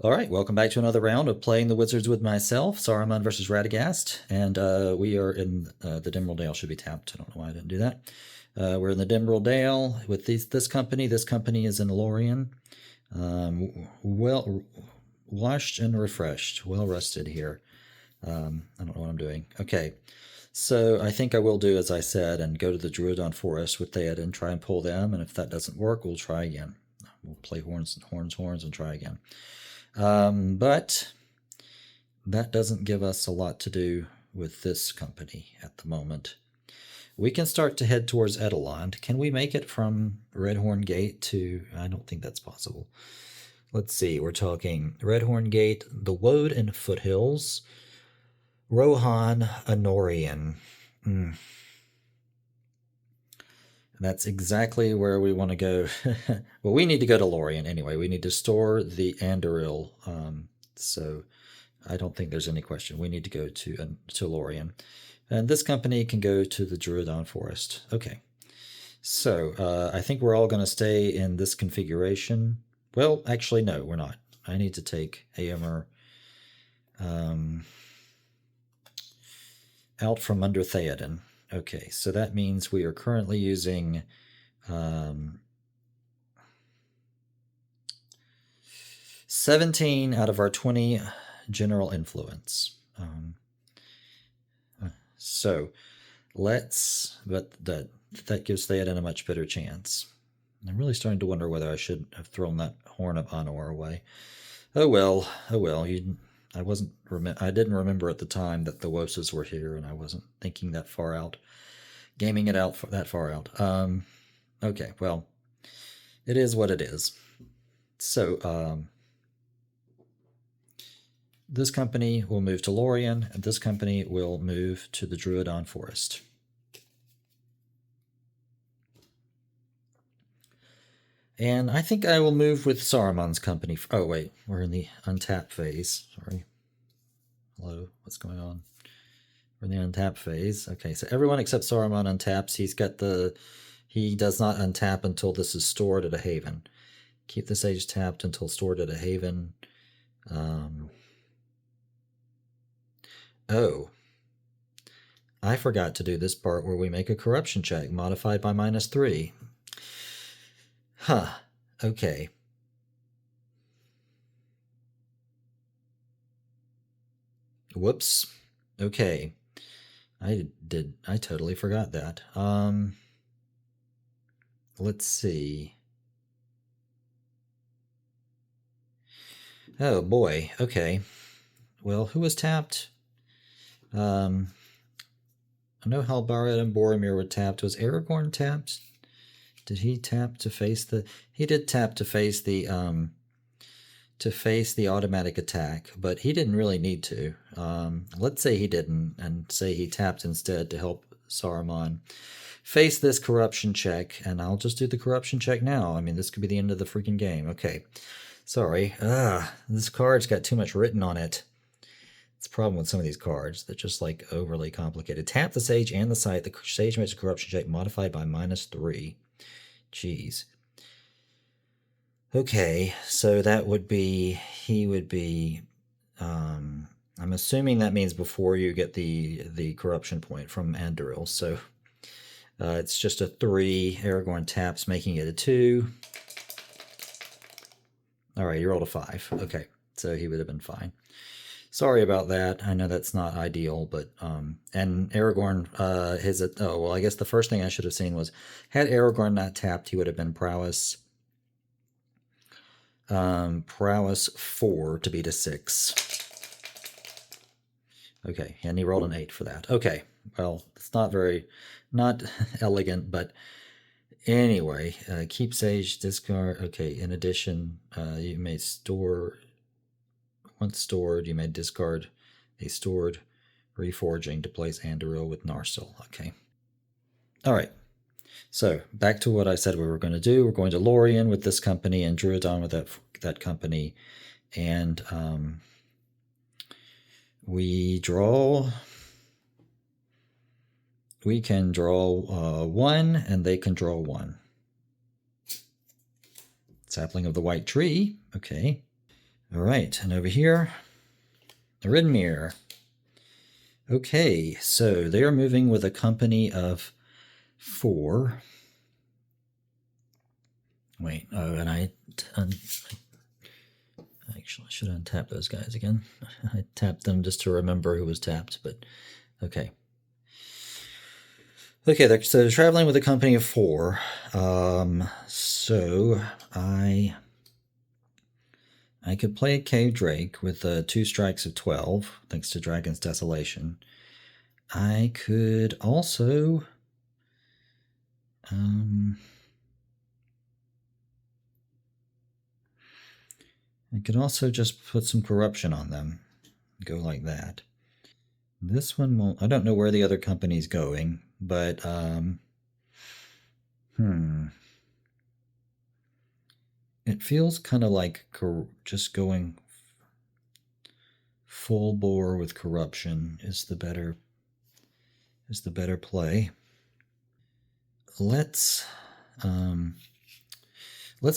All right, welcome back to another round of playing the Wizards with myself, Saruman versus Radagast, and we are in the Dimral Dale. Should be tapped. I don't know why I didn't do that. We're in the Dimral Dale with this company. This company is in Lorien. Well washed and refreshed, well rested here. I don't know what I'm doing. Okay, so I think I will do as I said and go to the Druidon Forest with Theoden, try and pull them, and if that doesn't work, we'll try again. We'll play horns, and try again. But that doesn't give us a lot to do with this company at the moment. We can start to head towards Edelond. Can we make it from Redhorn Gate to... I don't think that's possible. Let's see, we're talking Redhorn Gate, the Woad and Foothills, Rohan, Anorian. That's exactly where we want to go. Well, we need to go to Lorien anyway. We need to store the Andoril. So I don't think there's any question. We need to go to Lorien. And this company can go to the Druidon Forest. Okay. So I think we're all going to stay in this configuration. Well, actually, no, we're not. I need to take Eomer out from under Theoden. Okay, so that means we are currently using 17 out of our 20 general influence. So let's, but that gives Theoden a much better chance. I'm really starting to wonder whether I should have thrown that Horn of Anor away. Oh well. I didn't remember at the time that the Woses were here, and I wasn't thinking that far out, gaming it out that far out. Okay, well, it is what it is. So this company will move to Lorien, and this company will move to the Druidon Forest. And I think I will move with Saruman's company. Oh, wait, we're in the untap phase. Sorry. Hello, what's going on? We're in the untap phase. Okay, so everyone except Saruman untaps. He does not untap until this is stored at a haven. Keep the sage tapped until stored at a haven. Oh. I forgot to do this part where we make a corruption check, modified by -3. Huh. Okay. Whoops. Okay. I totally forgot that. Let's see. Oh boy. Okay. Well, who was tapped? I know Halbarad and Boromir were tapped. Was Aragorn tapped? Did he tap to face the... He did tap to face the automatic attack, but he didn't really need to. Let's say he didn't, and say he tapped instead to help Saruman face this corruption check, and I'll just do the corruption check now. I mean, this could be the end of the freaking game. Okay. Sorry. This card's got too much written on it. It's a problem with some of these cards. They're just like overly complicated. Tap the Sage and the Sight. The Sage makes a corruption check modified by -3. Jeez. Okay, so that would be, he would be, I'm assuming that means before you get the corruption point from Andoril. So it's just a 3. Aragorn taps, making it a 2. All right, you rolled a 5. Okay, so he would have been fine. Sorry about that. I know that's not ideal, but and Aragorn I guess the first thing I should have seen was, had Aragorn not tapped, he would have been prowess 4 to beat a 6. Okay, and he rolled an 8 for that. Okay, well, it's not elegant, but anyway, keep Sage, discard. Okay, in addition, you may store... Once stored, you may discard a stored reforging to place Andoril with Narsil. Okay. All right. So back to what I said we were going to do. We're going to Lorien with this company and Druidon with that company. And we can draw 1, and they can draw 1. Sapling of the White Tree. Okay. All right, and over here, Ridmir. Okay, so they are moving with a company of 4. Wait, oh, and I actually should untap those guys again. I tapped them just to remember who was tapped, but okay. Okay, so they're traveling with a company of 4. So I could play a Cave Drake with 2 strikes of 12, thanks to Dragon's Desolation. I could also just put some corruption on them. Go like that. This one won't. I don't know where the other company's going, but it feels kind of like just going full bore with corruption is the better play. Let's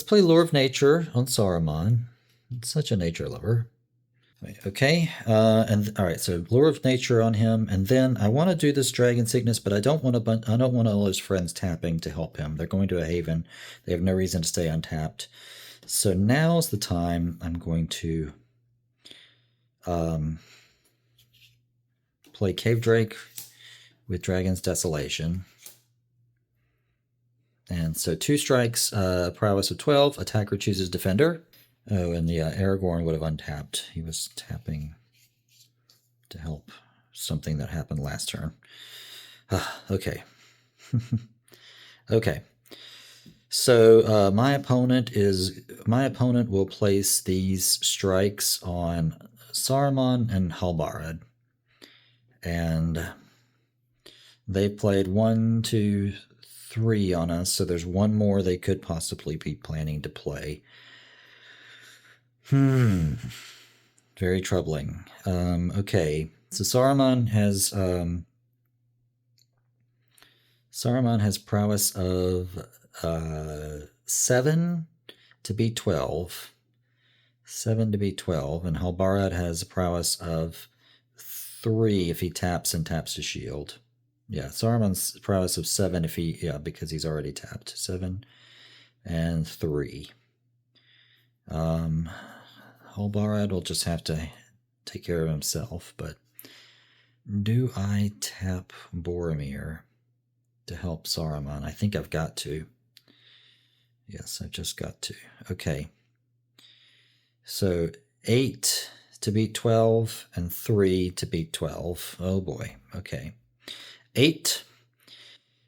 play Lore of Nature on Saruman. It's such a nature lover. Okay, and all right. So Lore of Nature on him, and then I want to do this Dragon Sickness, but I don't want all his friends tapping to help him. They're going to a haven. They have no reason to stay untapped. So now's the time I'm going to play Cave Drake with Dragon's Desolation. And so 2 strikes, prowess of 12, attacker chooses defender. Oh, and the Aragorn would have untapped. He was tapping to help something that happened last turn. Okay. Okay. So my opponent will place these strikes on Saruman and Halbarad. And they played 1, 2, 3 on us, so there's one more they could possibly be planning to play. Very troubling. Okay, so Saruman has prowess of 7 to beat 12. 7 to beat 12, and Halbarad has a prowess of 3 if he taps and taps his shield. Yeah, Saruman's prowess of 7 because he's already tapped. 7 and 3. Halbarad will just have to take care of himself, but do I tap Boromir to help Saruman? I think I've got to. Yes, I've just got to. Okay. So 8 to beat 12 and 3 to beat 12. Oh boy. Okay. 8.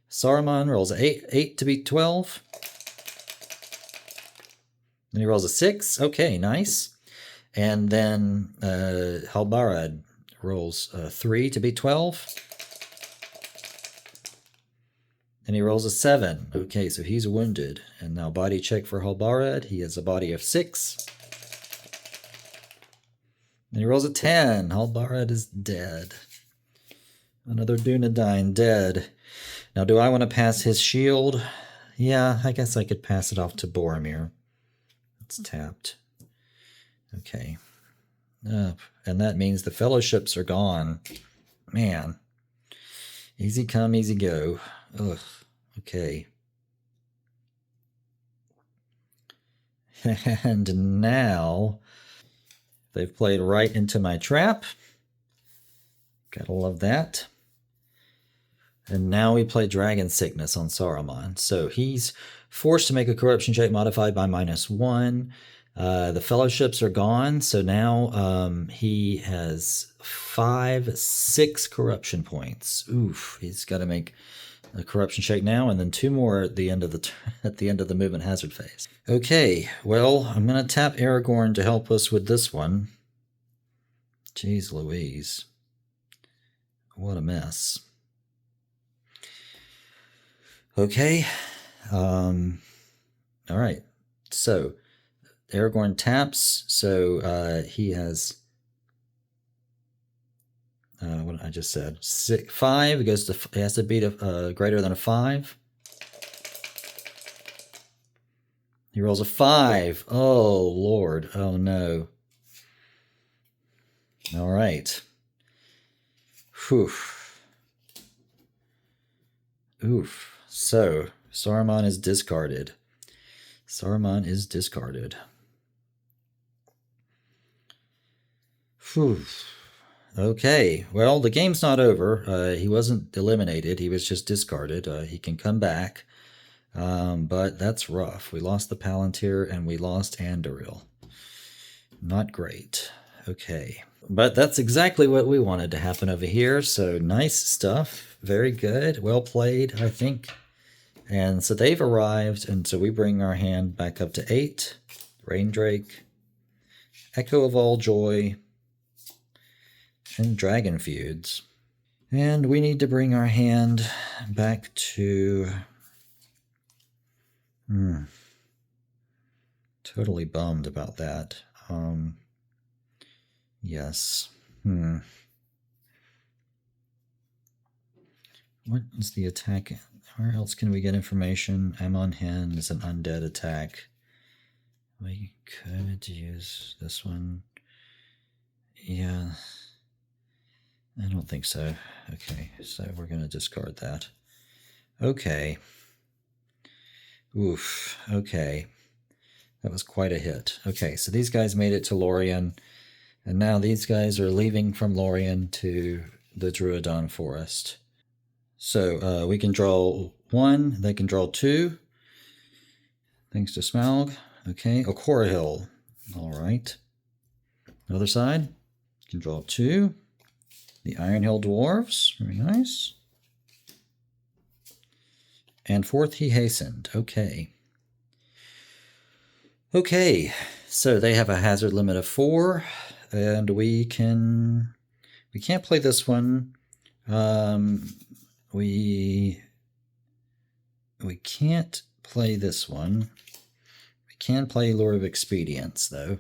Saruman rolls 8 to beat 12. Then he rolls a 6. Okay, nice. And then Halbarad rolls 3 to beat 12. And he rolls a 7. Okay, so he's wounded. And now body check for Halbarad. He has a body of 6. And he rolls a 10. Halbarad is dead. Another Dunedain dead. Now, do I want to pass his shield? Yeah, I guess I could pass it off to Boromir. It's tapped. Okay. And that means the fellowships are gone. Man. Easy come, easy go. Ugh. Okay. And now they've played right into my trap. Gotta love that. And now we play Dragon Sickness on Saruman. So he's forced to make a corruption check modified by -1. The fellowships are gone, so now he has 6 corruption points. Oof, he's got to make a corruption check now, and then 2 more at the end of the movement hazard phase. Okay, well, I'm gonna tap Aragorn to help us with this one. Jeez Louise, what a mess. Okay, all right, so Aragorn taps, so he has, what I just said, 5, he has to beat a greater than a 5. He rolls a 5. Oh, Lord, oh no. All right. Whew. Oof. So, Saruman is discarded. Saruman is discarded. Whew. Okay, well, the game's not over. He wasn't eliminated. He was just discarded. He can come back. But that's rough. We lost the Palantir and we lost Andoril. Not great. Okay. But that's exactly what we wanted to happen over here. So nice stuff. Very good. Well played, I think. And so they've arrived, and so we bring our hand back up to 8. Raindrake, Echo of All Joy, and Dragon Feuds. And we need to bring our hand back to... Totally bummed about that. Yes. What is the attack? Where else can we get information? Amon Hen is an undead attack. We could use this one. Yeah. I don't think so. Okay, so we're going to discard that. Okay. Oof. Okay. That was quite a hit. Okay, so these guys made it to Lorien, and now these guys are leaving from Lorien to the Druidon Forest. So we can draw 1, they can draw 2, thanks to Smaug. Okay, Okorahil. All right. Other side, you can draw 2. The Iron Hill Dwarves, very nice. And 4th, he hastened. Okay. Okay, so they have a hazard limit of 4, and we can't play this one. We can't play this one. We can play Lure of Expedience, though.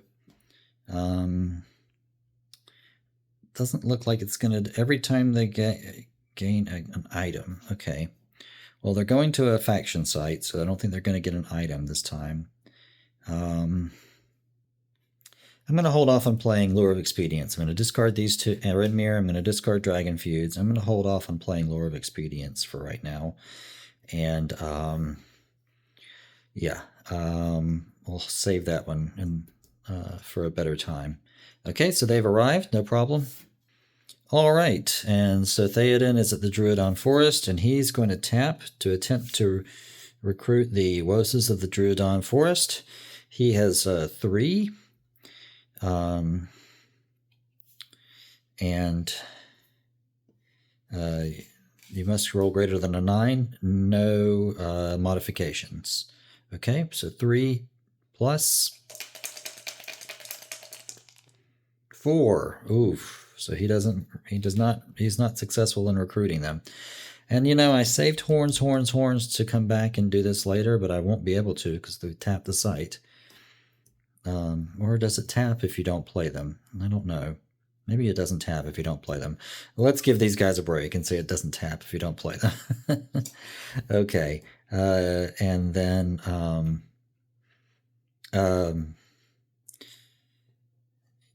Doesn't look like it's going to... Every time they gain an item. Okay. Well, they're going to a faction site, so I don't think they're going to get an item this time. I'm going to hold off on playing Lure of Expedience. I'm going to discard these two. Erenmir, I'm going to discard Dragon Feuds. I'm going to hold off on playing Lure of Expedience for right now. And, yeah, we'll save that one for a better time. Okay, so they've arrived, no problem. All right, and so Theoden is at the Druidon Forest, and he's going to tap to attempt to recruit the Woses of the Druidon Forest. He has 3. And you must roll greater than a 9. No modifications. Okay, so 3 plus 4. Oof. So he's not successful in recruiting them. And, I saved Horns to come back and do this later, but I won't be able to because they tapped the site. Or does it tap if you don't play them? I don't know. Maybe it doesn't tap if you don't play them. Let's give these guys a break and say it doesn't tap if you don't play them. Okay. And then...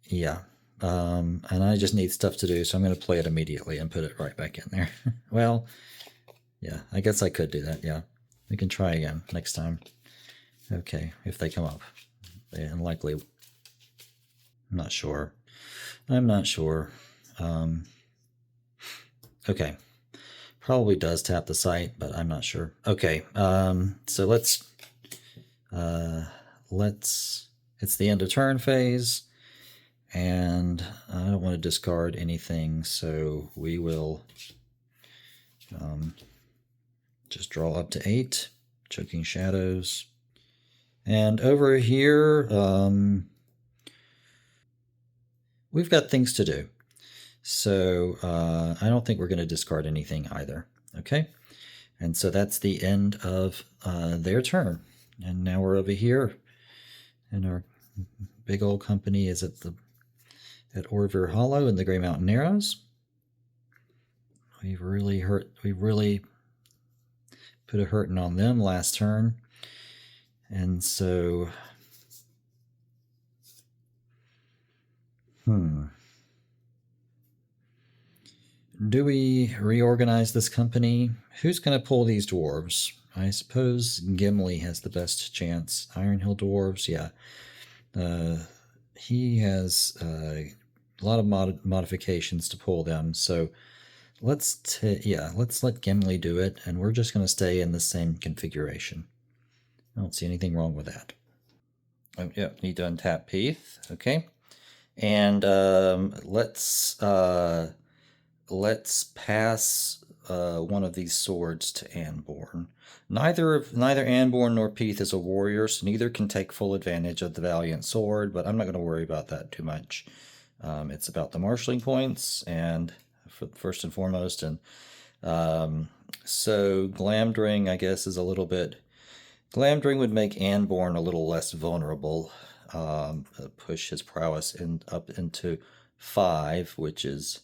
yeah. And I just need stuff to do, so I'm going to play it immediately and put it right back in there. Well, yeah, I guess I could do that, yeah. We can try again next time. Okay, if they come up. They unlikely... I'm not sure. Okay. Probably does tap the site, but I'm not sure. Okay, so let's... It's the end of turn phase. And I don't want to discard anything, so we will just draw up to 8, Choking Shadows. And over here, we've got things to do. So I don't think we're going to discard anything either. Okay? And so that's the end of their turn. And now we're over here, and our big old company is at Orvir Hollow in the Grey Mountain Narrows. We've really put a hurting on them last turn. And so, do we reorganize this company? Who's going to pull these dwarves? I suppose Gimli has the best chance. Ironhill dwarves, yeah. He has a lot of modifications to pull them, so let's let Gimli do it, and we're just going to stay in the same configuration. I don't see anything wrong with that. Oh, yeah, need to untap Peath, okay. And let's pass one of these swords to Anborn. Neither Anborn nor Peath is a warrior, so neither can take full advantage of the Valiant Sword, but I'm not going to worry about that too much. It's about the marshalling points, and first and foremost, and so Glamdring, I guess, is a little bit... Glamdring would make Anborn a little less vulnerable, push his prowess up into 5, which is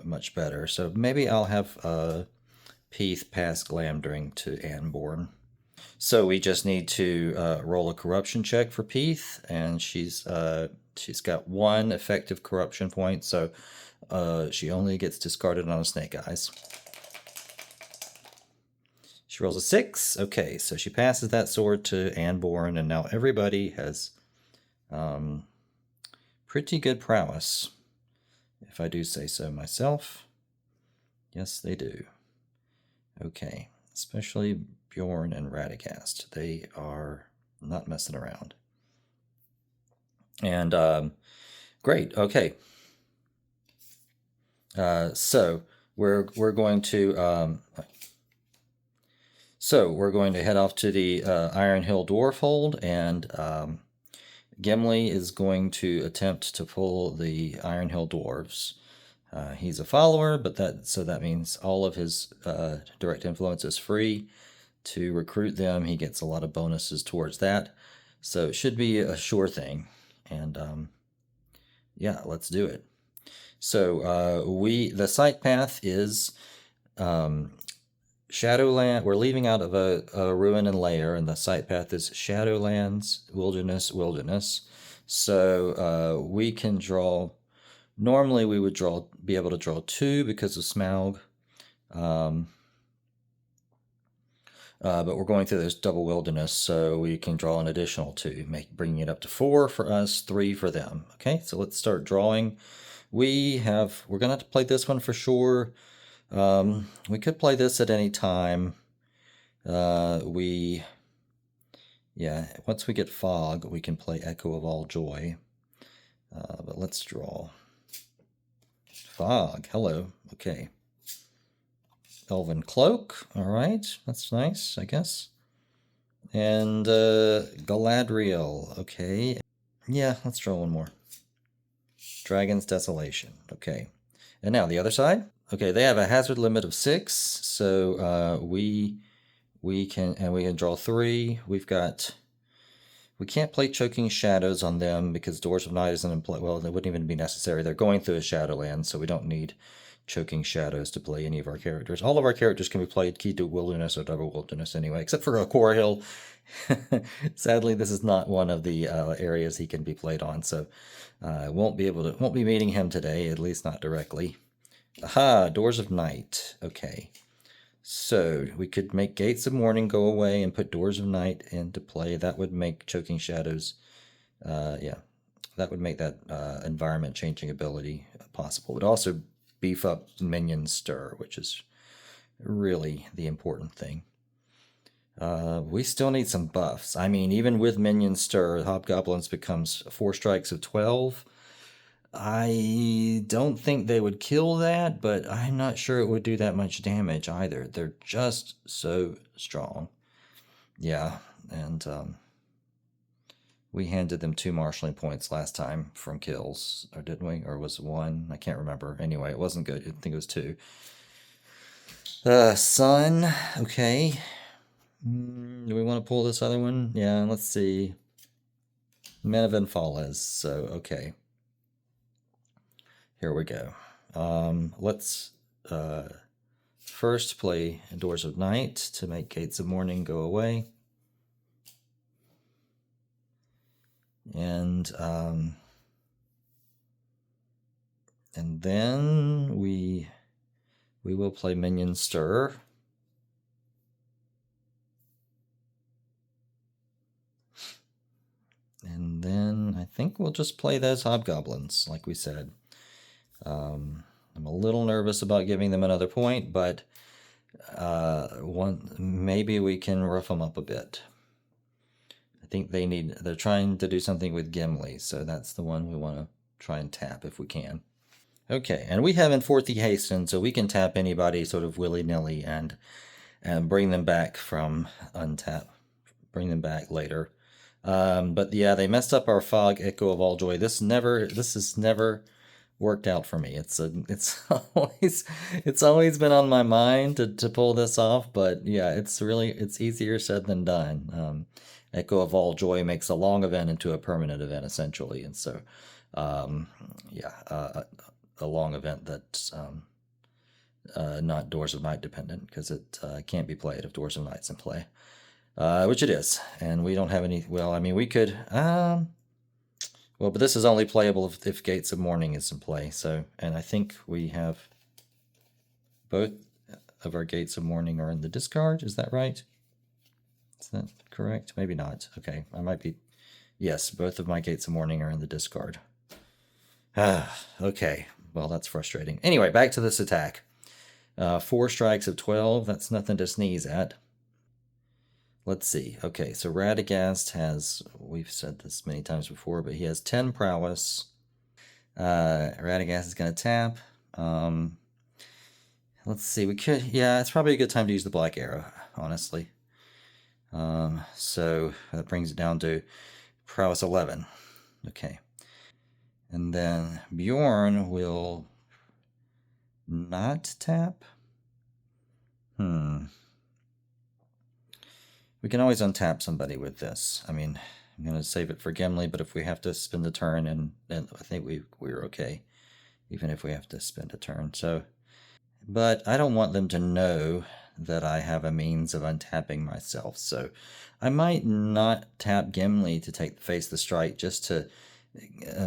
much better. So maybe I'll have Peath pass Glamdring to Anborn. So we just need to roll a corruption check for Peath, and she's got 1 effective corruption point, so she only gets discarded on a Snake Eyes. She rolls a 6. Okay, so she passes that sword to Anborn, and now everybody has pretty good prowess, if I do say so myself. Yes, they do. Okay, especially Bjorn and Radagast. They are not messing around. And great. Okay. So we're going to head off to the Ironhill Dwarfhold, and Gimli is going to attempt to pull the Ironhill Dwarves. He's a follower, but that means all of his direct influence is free. To recruit them, he gets a lot of bonuses towards that, so it should be a sure thing. And yeah, let's do it. So the site path is Shadowland. We're leaving out of a ruin and lair, and the site path is Shadowlands, Wilderness. So we can draw. Normally we would be able to draw 2 because of Smaug. But we're going through this double wilderness, so we can draw an additional 2, bringing it up to 4 for us, 3 for them. Okay, so let's start drawing. We're going to have to play this one for sure. We could play this at any time. Once we get Fog, we can play Echo of All Joy. But let's draw. Fog, hello, okay. Elven Cloak, alright, that's nice, I guess. And Galadriel, okay. Yeah, let's draw one more. Dragon's Desolation, okay. And now the other side. Okay, they have a hazard limit of 6, so we can draw 3. We can't play Choking Shadows on them because Doors of Night isn't in play. Well, that wouldn't even be necessary. They're going through a Shadowland, so we don't need Choking Shadows to play any of our characters. All of our characters can be played key to Wilderness or Double Wilderness anyway, except for Corhill. Sadly, this is not one of the areas he can be played on, so won't be meeting him today, at least not directly. Aha, Doors of Night. Okay. So we could make Gates of Morning go away and put Doors of Night into play. That would make Choking Shadows, that would make that environment changing ability possible. It would also beef up Minion Stir, which is really the important thing. We still need some buffs. I mean, even with Minion Stir, Hobgoblins becomes 4 strikes of 12. I don't think they would kill that, but I'm not sure it would do that much damage either. They're just so strong. Yeah, and we handed them 2 marshalling points last time from kills, or didn't we? Or was it 1? I can't remember. Anyway, it wasn't good. I think it was 2. Sun, okay. Do we want to pull this other one? Yeah, let's see. Men of Infales, so okay. Here we go. Let's first play Doors of Night to make Gates of Morning go away. And And then we will play Minion Stir. And then I think we'll just play those hobgoblins, like we said. I'm a little nervous about giving them another point, but maybe we can rough them up a bit. I think they're trying to do something with Gimli, so that's the one we want to try and tap if we can. Okay, and we have Enforthy Hasten, so we can tap anybody sort of willy-nilly and bring them back from untap. Bring them back later. But yeah, they messed up our Fog Echo of All Joy. This has never worked out for me. It's always been on my mind to pull this off, but yeah, it's easier said than done. Echo of All Joy makes a long event into a permanent event essentially, and so a long event that's not Doors of Night dependent, because it can't be played if Doors of Night's in play. Which it is, and we don't have any. Well, I mean, we could. Well, but this is only playable if Gates of Morning is in play. So, and I think we have both of our Gates of Morning are in the discard. Is that right? Is that correct? Maybe not. Okay, I might be. Yes, both of my Gates of Morning are in the discard. Okay. Well, that's frustrating. Anyway, back to this attack. 4 strikes of 12. That's nothing to sneeze at. Let's see. Okay, so Radagast has, we've said this many times before, but he has 10 prowess. Radagast is going to tap. Let's see. Yeah, it's probably a good time to use the Black Arrow, honestly. So that brings it down to prowess 11. Okay. And then Bjorn will not tap. We can always untap somebody with this. I mean, I'm going to save it for Gimli, but if we have to spend a turn, and I think we're okay, even if we have to spend a turn. So, but I don't want them to know that I have a means of untapping myself. So I might not tap Gimli to face the strike, just to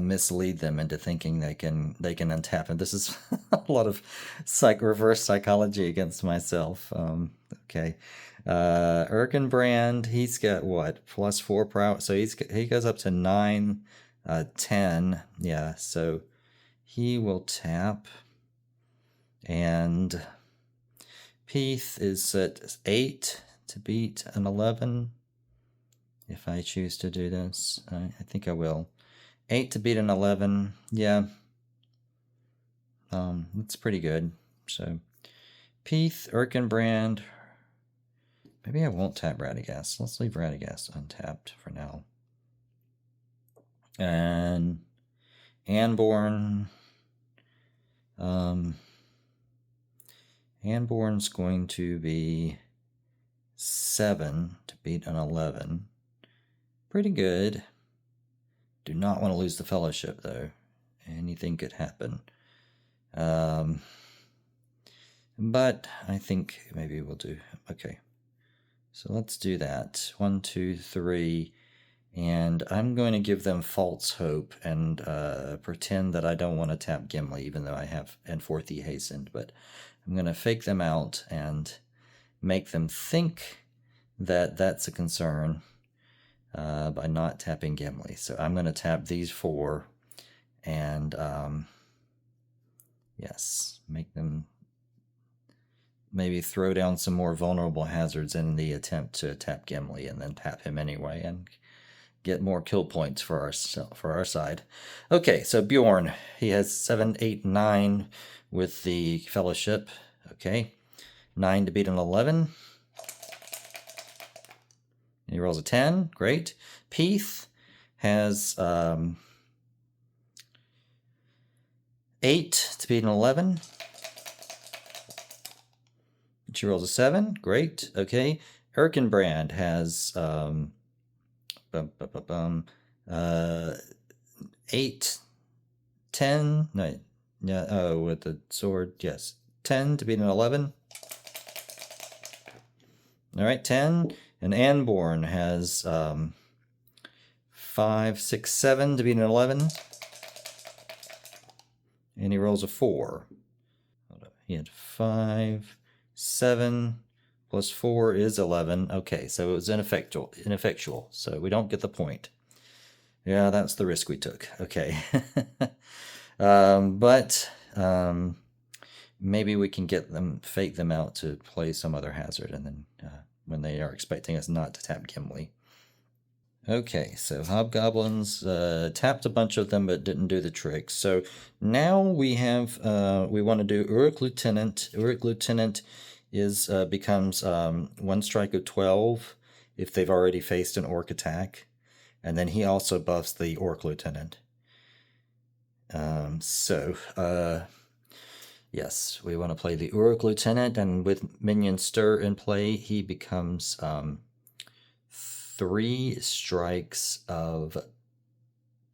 mislead them into thinking they can untap. And this is a lot of reverse psychology against myself. Okay. Erkenbrand, he's got what? +4 prowess. So he goes up to 9, 10. Yeah, so he will tap. And Peeth is at 8 to beat an 11. If I choose to do this, I think I will. 8 to beat an 11. Yeah. That's pretty good. So Peeth, Erkenbrand. Maybe I won't tap Radagast. Let's leave Radagast untapped for now. And Anborn. Anborn's going to be 7 to beat an 11. Pretty good. Do not want to lose the Fellowship, though. Anything could happen. But I think maybe we'll do... Okay. So let's do that. 1, 2, 3. And I'm going to give them false hope and pretend that I don't want to tap Gimli, even though I have Enforthy Hastened. But I'm going to fake them out and make them think that that's a concern by not tapping Gimli. So I'm going to tap these 4 and, yes, make them maybe throw down some more vulnerable hazards in the attempt to tap Gimli, and then tap him anyway and get more kill points for our side. Okay, so Bjorn, he has 7, 8, 9 with the Fellowship. Okay, 9 to beat an 11. He rolls a 10. Great. Peeth has 8 to beat an 11. She rolls a 7. Great. Okay. Erkenbrand has 8, 10. No, yeah. Oh, with the sword. Yes. 10 to beat an 11. All right. 10. And Anborn has 5, 6, 7 to beat an 11. And he rolls a 4. He had 5, 7, plus 4 is 11. Okay, so it was ineffectual. So we don't get the point. Yeah, that's the risk we took. Okay. But maybe we can fake them out to play some other hazard, and then when they are expecting us not to tap Gimli. Okay, so hobgoblins, tapped a bunch of them but didn't do the trick. So now we have, we want to do Uruk Lieutenant. Uruk Lieutenant becomes 1 strike of 12 if they've already faced an Orc attack. And then he also buffs the Orc Lieutenant. Yes, we want to play the Uruk Lieutenant, and with Minion Stir in play, he becomes 3 strikes of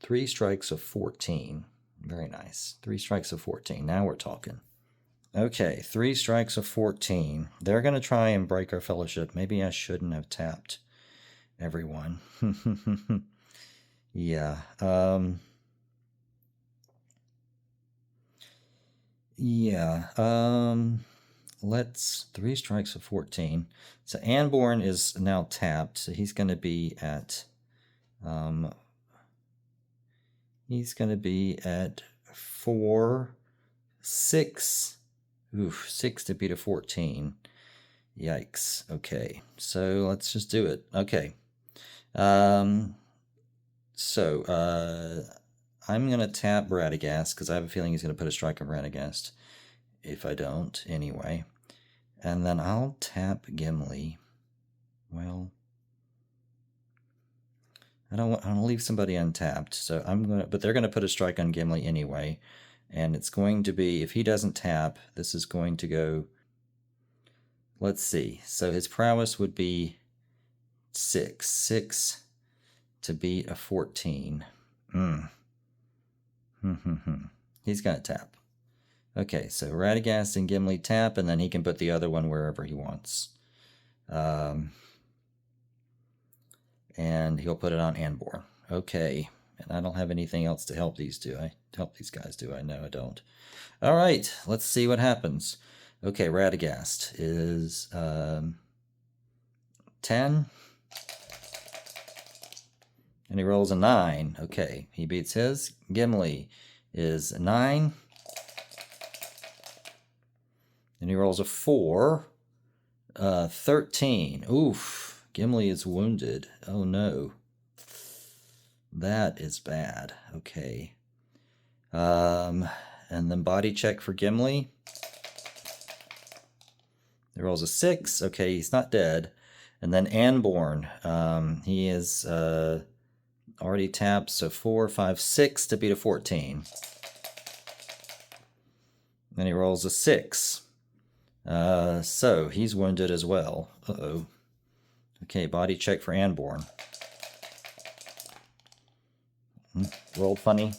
14. Very nice. 3 strikes of 14. Now we're talking. Okay, 3 strikes of 14. They're going to try and break our fellowship. Maybe I shouldn't have tapped everyone. Yeah. Let's 3 strikes of 14. So Anborn is now tapped. So he's going to be at 4, 6. Oof, 6 to beat a 14. Yikes. Okay, so let's just do it. Okay. I'm going to tap Radagast because I have a feeling he's going to put a strike on Radagast. If I don't, anyway. And then I'll tap Gimli. Well, I don't want to leave somebody untapped, so but they're going to put a strike on Gimli anyway. And it's going to be, if he doesn't tap, this is going to go, let's see. So his prowess would be 6. 6 to beat a 14. He's going to tap. Okay, so Radagast and Gimli tap, and then he can put the other one wherever he wants. And he'll put it on Anborn. Okay, and I don't have anything else to help these guys, do I? No, I don't. All right, let's see what happens. Okay, Radagast is 10. And he rolls a 9. Okay, he beats his. Gimli is 9. And he rolls a 4. 13. Oof. Gimli is wounded. Oh no. That is bad. Okay. And then body check for Gimli. He rolls a 6. Okay, he's not dead. And then Anborn. He is already tapped, so 4, 5, 6 to beat a 14. Then he rolls a 6. So he's wounded as well. Uh-oh. Okay, body check for Anborn. Rolled funny.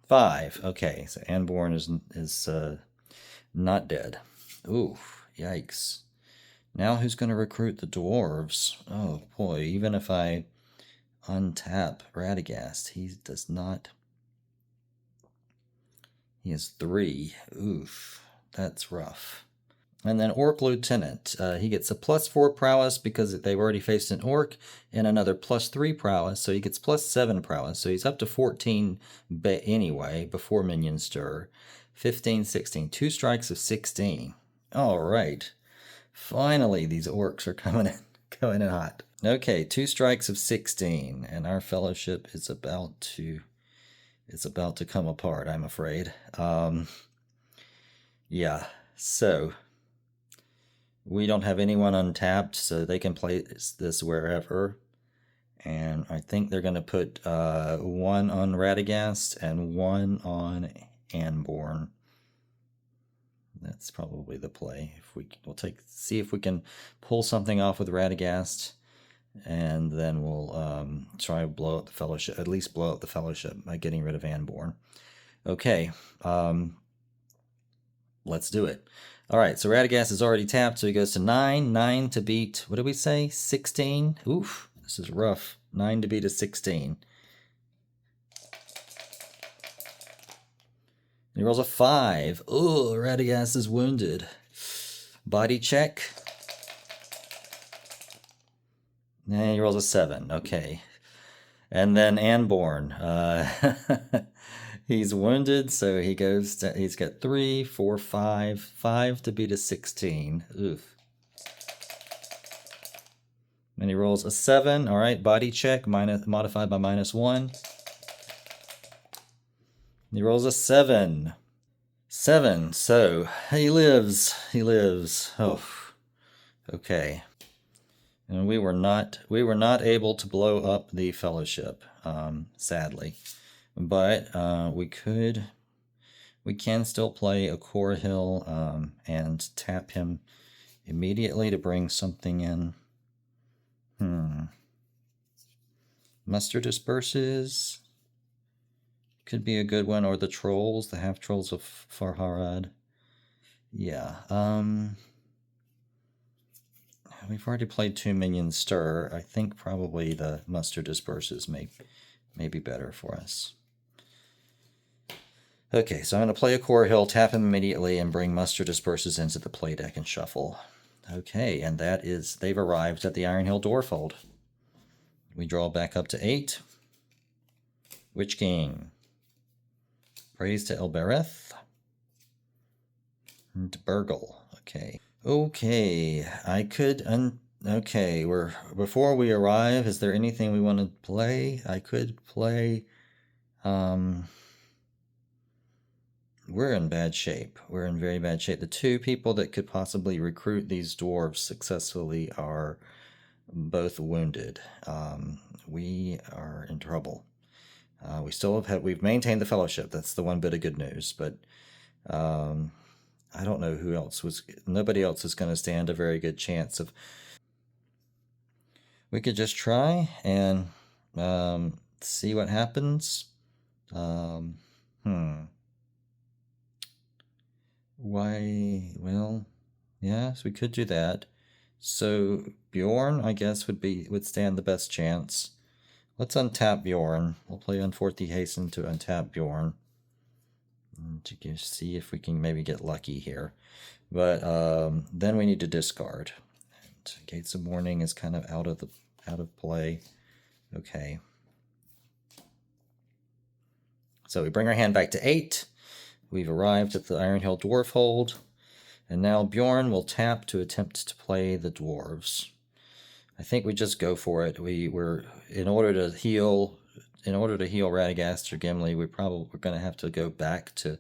5. Okay, so Anborn is not dead. Ooh, yikes. Now who's going to recruit the dwarves? Oh boy, even if I untap Radagast, he does not. He has 3. Oof, that's rough. And then Orc Lieutenant. He gets a +4 prowess because they've already faced an Orc, and another +3 prowess, so he gets +7 prowess. So he's up to 14 anyway before Minion Stir. 15, 16. 2 strikes of 16. All right. Finally, these Orcs are coming in hot. Okay, 2 strikes of 16, and our fellowship is about to come apart, I'm afraid. Yeah, so we don't have anyone untapped, so they can play this wherever. And I think they're going to put 1 on Radagast and 1 on Anborn. That's probably the play. We'll see if we can pull something off with Radagast, and then we'll try to blow up the fellowship. At least blow up the fellowship by getting rid of Anborn. Okay, let's do it. All right, so Radagast is already tapped, so he goes to 9. 9 to beat. What did we say? 16. Oof, this is rough. 9 to beat a 16. He rolls a 5. Oh, Radagast is wounded. Body check. And he rolls a 7. Okay. And then Anborn. He's wounded, so he goes to, he's got 3, 4, 5. 5 to beat a 16. Oof. And he rolls a 7. All right, body check, modified by -1. He rolls a 7. 7. So he lives. He lives. Oh, okay. And we were not able to blow up the fellowship, sadly. But we can still play a core hill and tap him immediately to bring something in. Muster disperses. Could be a good one, or the trolls, the half trolls of Farharad. Yeah. We've already played 2 minions stir. I think probably the muster disperses may be better for us. Okay, so I'm going to play a core hill, tap him immediately, and bring muster disperses into the play deck and shuffle. Okay, and that is, they've arrived at the Iron Hill Dwarfold. We draw back up to 8. Witch King. Praise to Elbereth. And Burgle. Okay. Okay, I could, okay, before we arrive, is there anything we want to play? I could play, we're in bad shape. We're in very bad shape. The 2 people that could possibly recruit these dwarves successfully are both wounded. We are in trouble. We still we've maintained the fellowship. That's the one bit of good news, but, I don't know who else nobody else is going to stand a very good chance of. We could just try and see what happens. Why, well, yes, we could do that. So Bjorn, I guess, would stand the best chance. Let's untap Bjorn. We'll play Unforthy Hasten to untap Bjorn. To see if we can maybe get lucky here. But then we need to discard. And Gates of Mourning is kind of out of play. Okay. So we bring our hand back to 8. We've arrived at the Iron Hill Dwarfhold. And now Bjorn will tap to attempt to play the dwarves. I think we just go for it. We're in order to heal Radagast or Gimli, we're going to have to go back to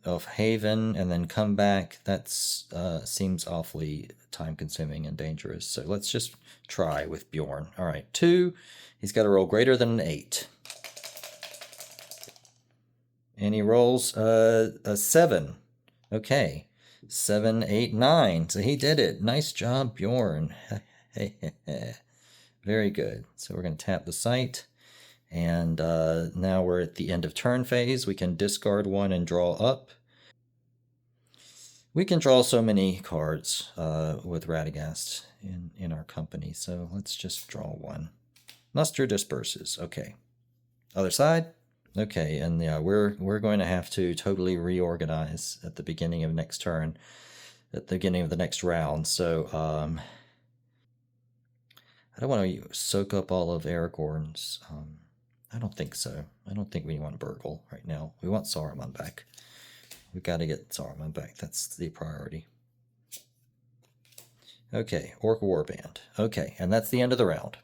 of Haven and then come back. That's seems awfully time consuming and dangerous. So let's just try with Bjorn. All right, 2. He's got to roll greater than an 8. And he rolls a 7. Okay. 7, 8, 9. So he did it. Nice job, Bjorn. Very good. So we're going to tap the site. And now we're at the end of turn phase. We can discard 1 and draw up. We can draw so many cards with Radagast in our company. So let's just draw 1. Muster disperses. Okay. Other side. Okay, and yeah, we're going to have to totally reorganize at the beginning of next turn, at the beginning of the next round. So I don't want to soak up all of Aragorn's. I don't think so. I don't think we want Burgle right now. We want Saruman back. We've got to get Saruman back. That's the priority. Okay, Orc Warband. Okay, and that's the end of the round.